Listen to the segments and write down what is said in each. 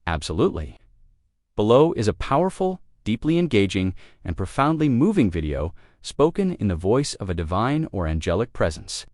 Absolutely. Below is a powerful, deeply engaging, and profoundly moving video spoken in the voice of a divine or angelic presence.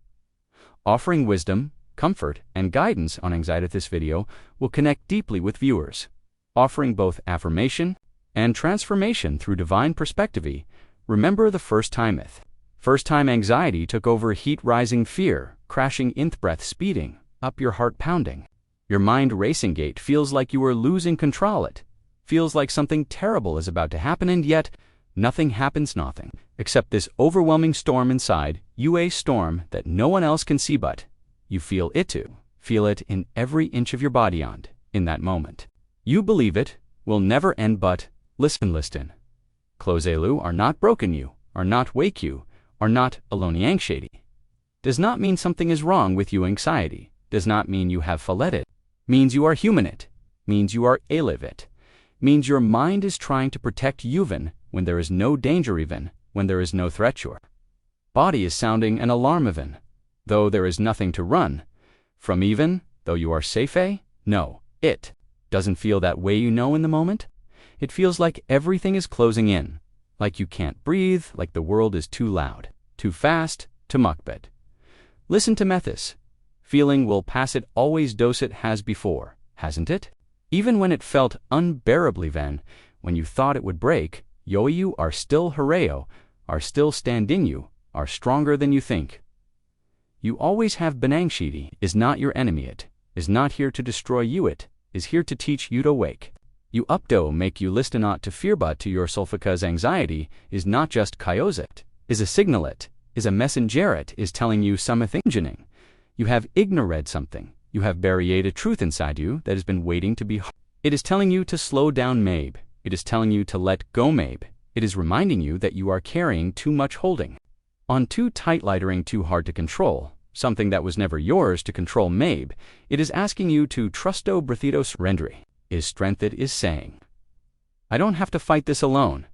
Offering wisdom, comfort, and guidance on anxiety. This video will connect deeply with viewers, offering both affirmation and transformation through divine perspective. Remember the first time myth. First time anxiety took over, heat rising, fear crashing, in breath speeding up, your heart pounding, your mind racing, gait feels like you are losing control. It feels like something terrible is about to happen, and yet nothing happens, nothing, except this overwhelming storm inside you, a storm that no one else can see but you. Feel it too. Feel it in every inch of your body, and in that moment, you believe it will never end. But listen. Close elu are not broken, you are not wake, you are not alone. Anxiety does not mean something is wrong with you. Anxiety does not mean you have fallen. It means you are human. It means you are alive. It means your mind is trying to protect you even when there is no danger, even when there is no threat. Your body is sounding an alarm even though there is nothing to run from, even though you are safe. No, it doesn't feel that way. In the moment, it feels like everything is closing in, like you can't breathe, like the world is too loud, too fast to muckbet. Listen to Methis. Feeling will pass, it always does. It has before, hasn't it? Even when it felt unbearably, when you thought it would break, you are still Hareo, are still standing, you are stronger than you think. You always have been. Anxiety is not your enemy. It is not here to destroy you. It is here to teach you to wake you up, to make you listen not to fear but to your soul, because anxiety is not just chaos. It is a signal. It is a messenger. It is telling you something. You have ignored something. You have buried a truth inside you that has been waiting to be heard. It is telling you to slow down, maybe. It is telling you to let go, maybe. It is reminding you that you are carrying too much, holding on too tight, lightering too hard to control, something that was never yours to control, maybe. It is asking you to trusto breathido surrenderi. Is strength. It is saying, I don't have to fight this alone.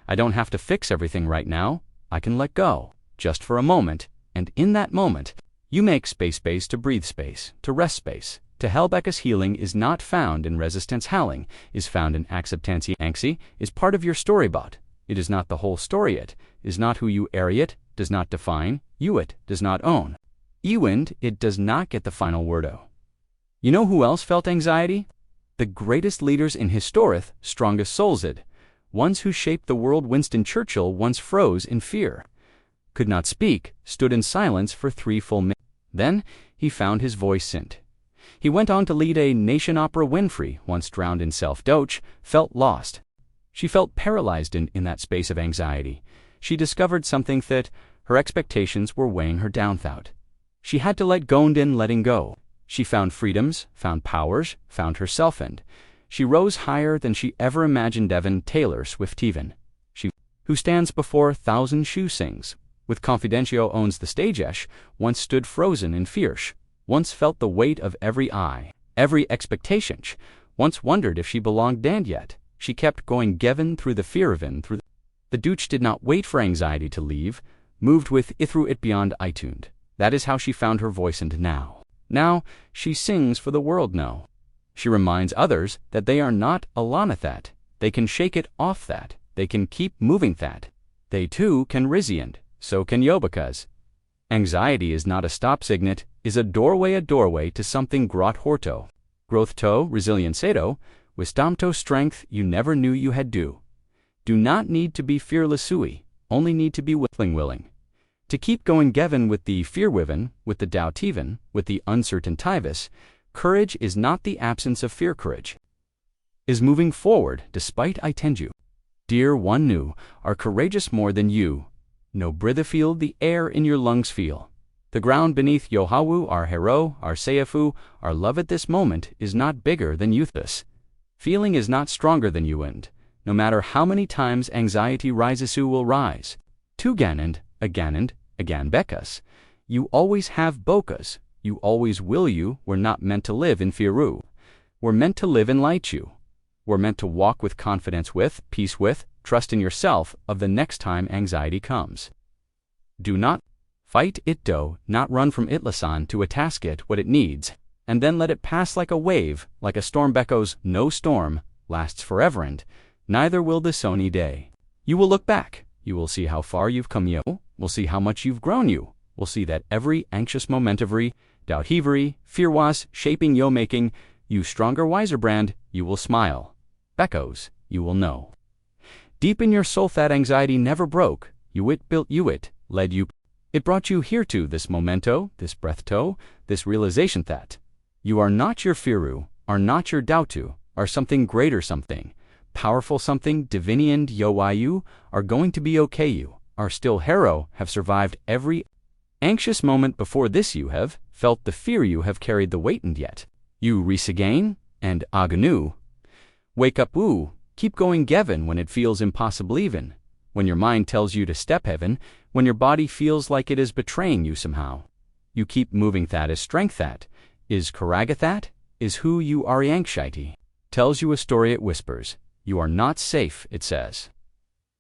I don't have to fix everything right now. I can let go, just for a moment, and in that moment, you make space to breathe, space to rest, space to hell. Because healing is not found in resistance. Howling is found in acceptance. Anxiety is part of your story, but it is not the whole story. It is not who you are. It does not define you. It does not own you, and it does not get the final word. You know who else felt anxiety? The greatest leaders in history, strongest souls. It ones who shaped the world. Winston Churchill once froze in fear, could not speak, stood in silence for 3 full minutes. Then he found his voice, and he went on to lead a nation. Oprah Winfrey, once drowned in self-doubt, felt lost. She felt paralyzed in that space of anxiety. She discovered something, that her expectations were weighing her down. She had to let go, and in letting go, she found freedoms, found powers, found herself, and she rose higher than she ever imagined. Evan Taylor Swift, even she who stands before 1,000 shoe sings with Confidentio, owns the stage. Once stood frozen in fear, once felt the weight of every eye, every expectation, once wondered if she belonged, and yet she kept going. Given through the fear of in through the douche, did not wait for anxiety to leave, moved with it through it beyond iTunes. That is how she found her voice, and now she sings for the world. No, she reminds others that they are not alone, that they can shake it off, that they can keep moving, that they too can rise, and so can you, because anxiety is not a stop signet, is a doorway to something. Growth to resilienceto, wisdomto, strength you never knew you had. Do not need to be fearless, only need to be willing to keep going. Given with the fear, with the doubt, even with the uncertain tivus. Courage is not the absence of fear. Courage is moving forward despite. I tend you, dear one, new are courageous more than you. No breathe, feel the air in your lungs, feel the ground beneath. Yohawu, our hero, our seifu, our love at this moment is not bigger than you. This feeling is not stronger than you, and no matter how many times anxiety rises, you will rise to again and again becas. You always have bocas. You always will. You were not meant to live in fear. We're meant to live in light. You we're meant to walk with confidence, with peace, with trust in yourself. Of the next time anxiety comes, do not fight it, not run from it. Listen to a task it what it needs, and then let it pass like a wave, like a storm. Beckos, no storm lasts forever, and neither will the sunny day. You will look back. You will see how far you've come. You will see how much you've grown. You will see that every anxious moment, every doubt, heavery, fear was shaping yo, making you stronger, wiser. Brand, you will smile. Beckos, you will know. Deep in your soul that anxiety never broke. You it built you, it led you. It brought you here to this momento, this breath to, this realization that you are not your fearu, are not your doubtu, are something greater, something powerful, something divine, and yo, why you are going to be okay. You are still hero, have survived every anxious moment before this. You have felt the fear, you have carried the weight, and yet you rise again, and aganu. Wake up, woo, keep going, Gevin, when it feels impossible, even when your mind tells you to step heaven, when your body feels like it is betraying you somehow. You keep moving. That is strength. That is courage. That is who you are. Anxiety tells you a story. It whispers, you are not safe. It says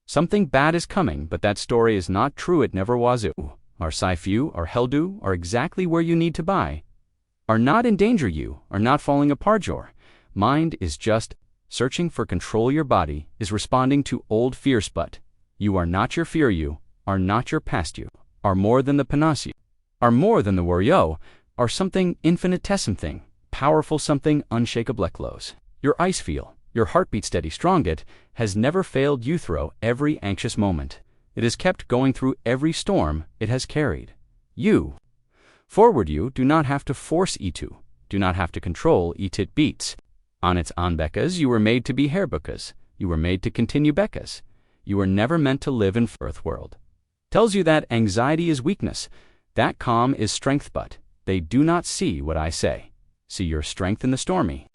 something bad is coming, but that story is not true. It never was. It are safe. You are held. You are exactly where you need to be. Are not in danger. You are not falling apart. Your mind is just searching for control. Your body is responding to old fears, but you are not your fear. You are not your past. You are more than the panacea, are more than the worry, are something infinitesimal, thing powerful, something unshakable. Close your eyes, feel your heartbeat steady, strong. It has never failed you through every anxious moment. It has kept going through every storm. It has carried you forward. You do not have to force it, do not have to control it. It beats on its own. Beckas, you were made to be here. Beckas, you were made to continue. Beckas, you were never meant to live in earth world. Tells you that anxiety is weakness, that calm is strength, but they do not see what I say. See your strength in the stormy.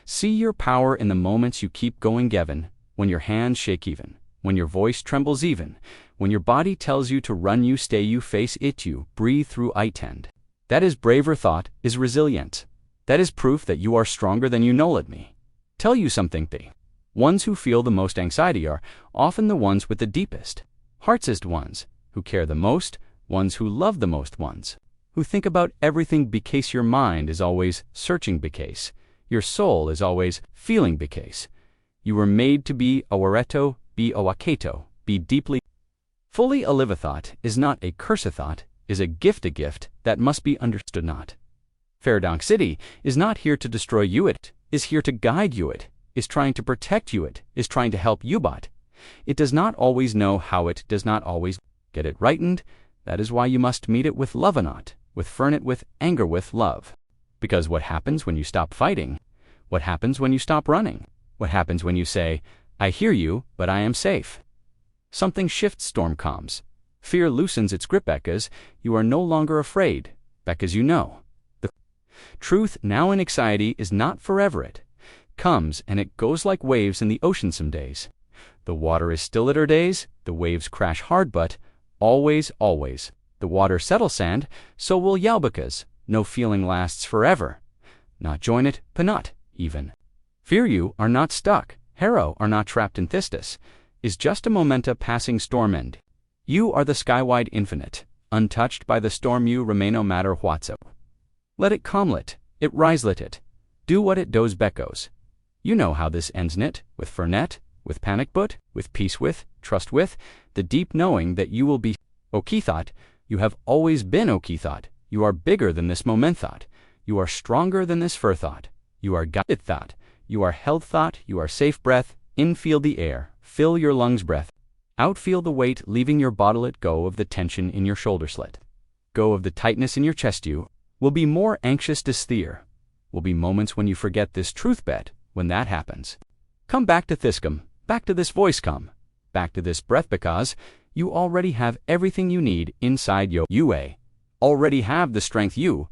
See your power in the moments you keep going, Gevin, when your hands shake, even when your voice trembles, even when your body tells you to run. You stay, you face it, you breathe through it, and that is braver. Thought is resilient. That is proof that you are stronger than you know. Let me tell you something. The ones who feel the most anxiety are often the ones with the deepest heartsest ones, who care the most, ones who love the most, ones who think about everything, because your mind is always searching, because your soul is always feeling, because you were made to be awareto, be awaketo, be deeply fully alive. A thought is not a curse. A thought is a gift that must be understood. Not Fairdank City is not here to destroy you. It is here to guide you. It is trying to protect you. It is trying to help you, but it does not always know how. It does not always get it right, and that is why you must meet it with love, and not with furn it with anger, with love. Because what happens when you stop fighting? What happens when you stop running? What happens when you say, I hear you, but I am safe? Something shifts. Storm calms. Fear loosens its grip. Because you are no longer afraid. Because you know the truth now. And anxiety is not forever. It comes and it goes like waves in the ocean. Some days the water is still at her days, the waves crash hard, but always, always the water settles sand. So will yell, because no feeling lasts forever. Not join it, but not even fear. You are not stuck. Hero are not trapped in thistis. Is just a momenta passing storm, and you are the skywide infinite, untouched by the storm. You remain no matter what. So let it calmlet, it riselet it. Do what it does. Beckos, you know how this ends. Knit with fernet, with panic, but with peace, with trust, with the deep knowing that you will be okay. Thought you have always been okay. Thought you are bigger than this moment. Thought you are stronger than this fur. Thought you are guided. Thought you are held. Thought you are safe. Breath in, feel the air, fill your lungs. Breath out, feel the weight leaving your body. Let go of the tension in your shoulder. Let go of the tightness in your chest. You will be more anxious. There will be moments when you forget this truth. Bet when that happens, come back to Thiscum, back to this voice, come back to this breath, because you already have everything you need inside you. Already have the strength. You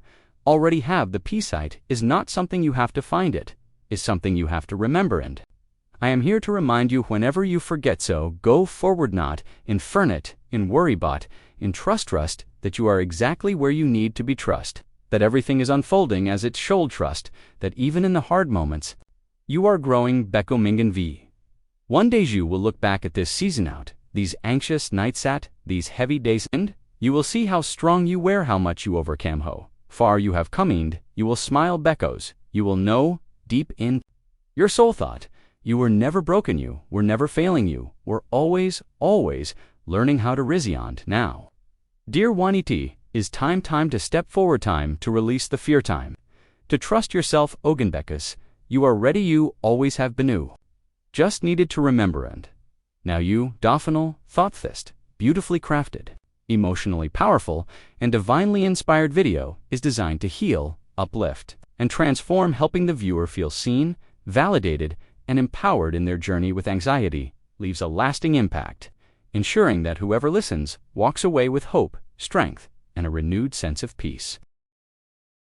already have the peace. It is not something you have to find. It is something you have to remember, and I am here to remind you whenever you forget. So go forward, not in fernet, in worry, but in trust that you are exactly where you need to be. Trust that everything is unfolding as it should. Trust that even in the hard moments, you are growing. Becco Mingan V. One day you will look back at this season out, these anxious nights, at these heavy days, and you will see how strong you were, how much you overcame, how far you have come, and you will smile Beckos. You will know deep in your soul thought, you were never broken, you were never failing, you were always, always learning how to resilient now. Dear Waniti, is time to step forward, time to release the fear, time to trust yourself, Ogenbekas. You are ready, you always have been, you just needed to remember. And now you, Dauphinal, Thoughtfist, beautifully crafted, emotionally powerful, and divinely inspired video is designed to heal, uplift, and transform, helping the viewer feel seen, validated, and empowered in their journey with anxiety, leaves a lasting impact, ensuring that whoever listens walks away with hope, strength, and a renewed sense of peace.